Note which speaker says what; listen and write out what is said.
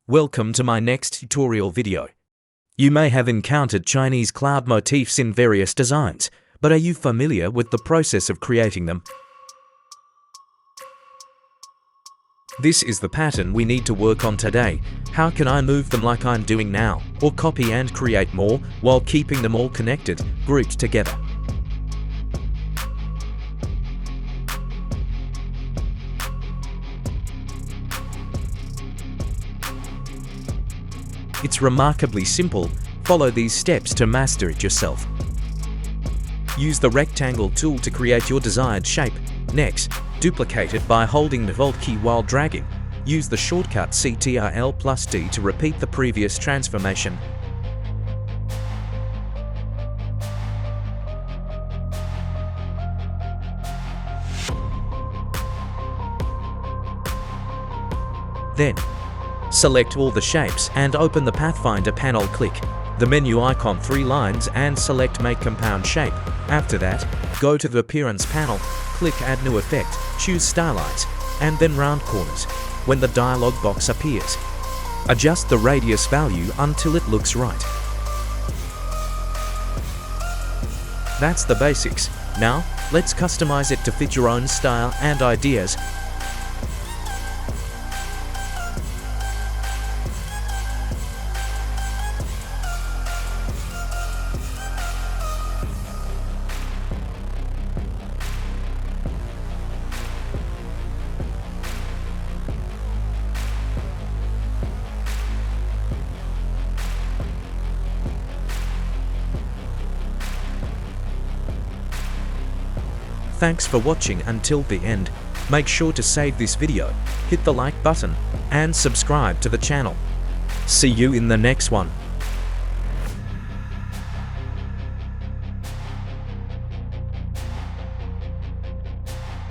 Speaker 1: Welcome to my next tutorial video. You may have encountered Chinese cloud motifs in various designs, but are you familiar with the process of creating them? This is the pattern we need to work on today. How can I move them like I'm doing now, or copy and create more while keeping them all connected, grouped together? It's remarkably simple. Follow these steps to master it yourself. Use the rectangle tool to create your desired shape. Next, duplicate it by holding the Alt key while dragging. Use the shortcut Ctrl+D to repeat the previous transformation. Then, select all the shapes and open the Pathfinder panel. Click the menu icon 3 lines and select Make Compound Shape. After that, go to the Appearance panel, click Add New Effect, choose Stylize, and then Round Corners. When the dialog box appears, adjust the radius value until it looks right. That's the basics. Now, let's customize it to fit your own style and ideas. Thanks for watching until the end. Make sure to save this video, hit the like button, and subscribe to the channel. See you in the next one.